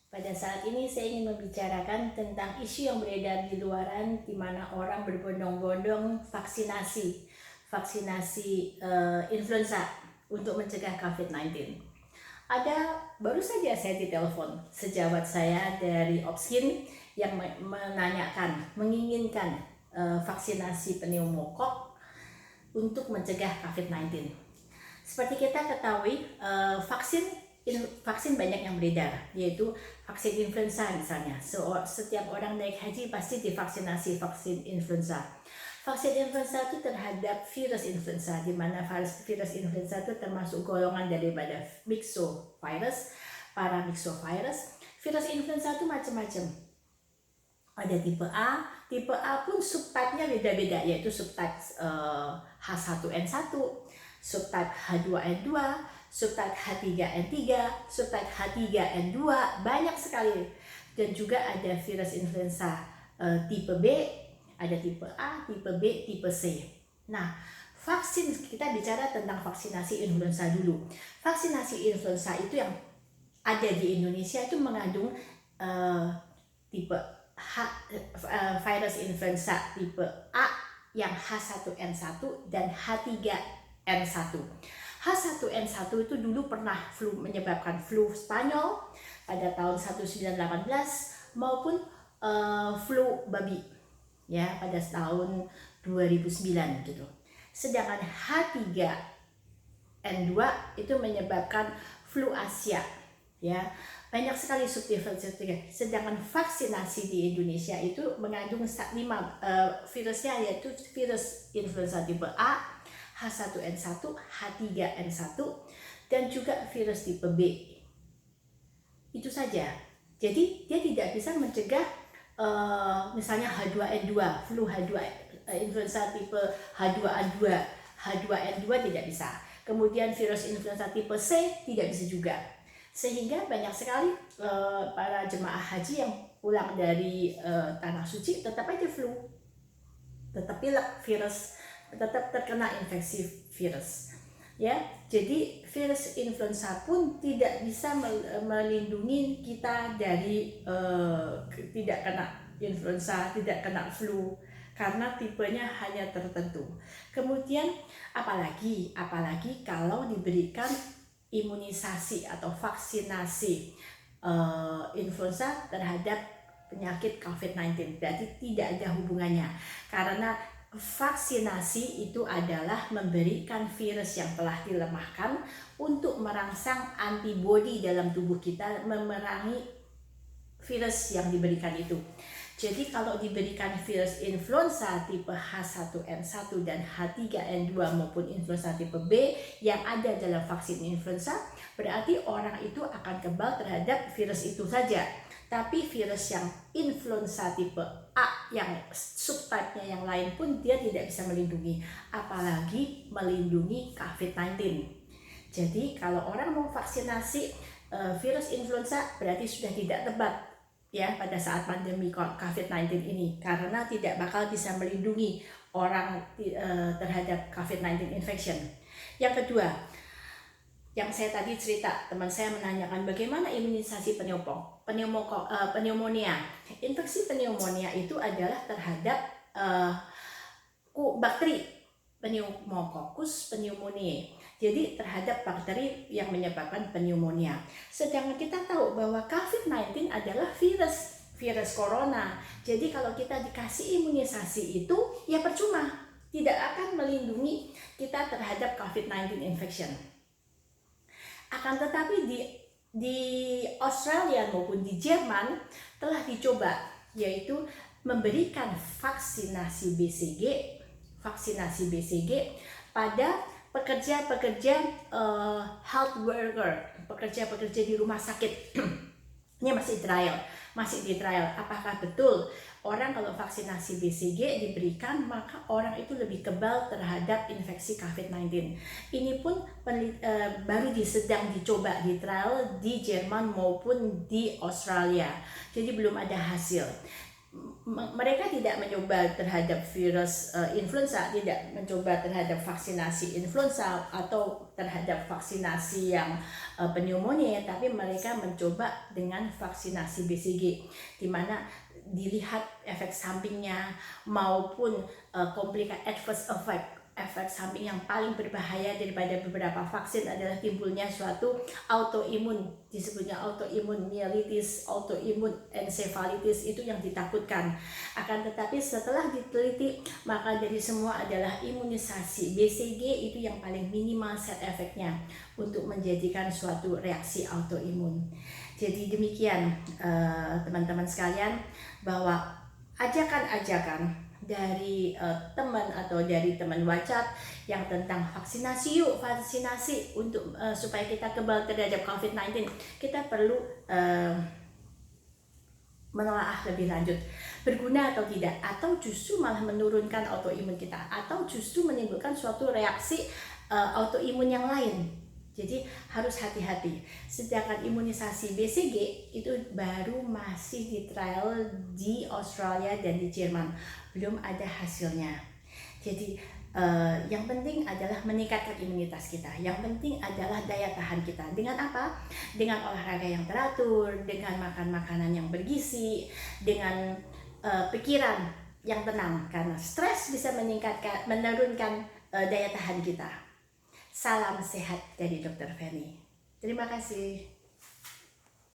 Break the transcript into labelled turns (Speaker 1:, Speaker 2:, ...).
Speaker 1: Pada saat ini saya ingin membicarakan tentang isu yang beredar di luaran di mana orang berbondong-bondong vaksinasi influenza untuk mencegah COVID-19. Baru saja saya ditelepon sejawat saya dari Opskin yang menginginkan vaksinasi pneumokok untuk mencegah COVID-19. Seperti kita ketahui, vaksin banyak yang beredar, yaitu vaksin influenza misalnya. Setiap orang naik haji pasti divaksinasi vaksin influenza. Vaksin influenza itu terhadap virus influenza, di mana virus influenza itu termasuk golongan daripada myxovirus, paramyxovirus. Virus influenza itu macam-macam. Ada tipe A pun subtype-nya beda-beda, yaitu subtype H1N1, subtype H2N2, subtype H3N3, subtype H3N2, banyak sekali. Dan juga ada virus influenza tipe B, ada tipe A, tipe B, tipe C. Nah, kita bicara tentang vaksinasi influenza dulu. Vaksinasi influenza itu yang ada di Indonesia itu mengandung tipe virus influenza tipe A yang H1N1 dan H3N1. H1N1 itu dulu pernah menyebabkan flu Spanyol pada tahun 1918 maupun flu babi ya pada tahun 2009 gitu. Sedangkan H3N2 itu menyebabkan flu Asia ya. Banyak sekali subtipe. Sedangkan vaksinasi di Indonesia itu mengandung 5 virusnya, yaitu virus influenza tipe A, H1N1, H3N1, dan juga virus tipe B. Itu saja. Jadi dia tidak bisa mencegah misalnya H2N2, flu H2 influenza tipe H2N2 tidak bisa. Kemudian virus influenza tipe C tidak bisa juga. Sehingga banyak sekali para jemaah haji yang pulang dari tanah suci tetap aja flu, tetap pilek virus, tetap terkena infeksi virus. Ya, jadi virus influenza pun tidak bisa melindungi kita dari tidak kena influenza, tidak kena flu, karena tipenya hanya tertentu. Kemudian apalagi kalau diberikan imunisasi atau vaksinasi influenza terhadap penyakit COVID-19, berarti tidak ada hubungannya, karena vaksinasi itu adalah memberikan virus yang telah dilemahkan untuk merangsang antibodi dalam tubuh kita memerangi virus yang diberikan itu. Jadi kalau diberikan virus influenza tipe H1N1 dan H3N2 maupun influenza tipe B yang ada dalam vaksin influenza, berarti orang itu akan kebal terhadap virus itu saja. Tapi virus yang influenza tipe A yang subtype-nya yang lain pun dia tidak bisa melindungi, apalagi melindungi COVID-19. Jadi kalau orang mau vaksinasi virus influenza berarti sudah tidak tepat ya pada saat pandemi COVID-19 ini, karena tidak bakal bisa melindungi orang terhadap COVID-19 infection. Yang kedua, yang saya tadi cerita, teman saya menanyakan bagaimana imunisasi pneumonia. Infeksi pneumonia itu adalah terhadap bakteri Pneumococcus pneumoniae. Jadi terhadap bakteri yang menyebabkan pneumonia. Sedangkan kita tahu bahwa COVID-19 adalah virus corona. Jadi kalau kita dikasih imunisasi itu ya percuma, tidak akan melindungi kita terhadap COVID-19 infection. Akan tetapi di Australia maupun di Jerman telah dicoba, yaitu memberikan vaksinasi BCG pada pekerja health worker, pekerja di rumah sakit. Ini masih di trial. Apakah betul orang kalau vaksinasi BCG diberikan maka orang itu lebih kebal terhadap infeksi COVID-19? Ini pun baru sedang dicoba di trial di Jerman maupun di Australia. Jadi belum ada hasil. mereka tidak mencoba terhadap virus influenza, tidak mencoba terhadap vaksinasi influenza atau terhadap vaksinasi yang pneumonia, tapi mereka mencoba dengan vaksinasi BCG, di mana dilihat efek sampingnya maupun adverse efek samping yang paling berbahaya daripada beberapa vaksin adalah timbulnya suatu autoimun, disebutnya autoimun myelitis, autoimun encephalitis, itu yang ditakutkan. Akan tetapi setelah diteliti, maka dari semua adalah imunisasi BCG itu yang paling minimal side efeknya untuk menjadikan suatu reaksi autoimun. Jadi demikian teman-teman sekalian, bahwa ajakan-ajakan dari teman atau dari teman WhatsApp yang tentang vaksinasi untuk supaya kita kebal terhadap COVID-19, kita perlu menelaah lebih lanjut, berguna atau tidak, atau justru malah menurunkan autoimun kita, atau justru menimbulkan suatu reaksi autoimun yang lain. Jadi harus hati-hati. Sedangkan imunisasi BCG itu baru masih di trial di Australia dan di Jerman, belum ada hasilnya. Jadi yang penting adalah meningkatkan imunitas kita. Yang penting adalah daya tahan kita. Dengan apa? Dengan olahraga yang teratur, dengan makan makanan yang bergizi, dengan pikiran yang tenang. Karena stres bisa menurunkan daya tahan kita. Salam sehat dari Dr. Feni. Terima kasih.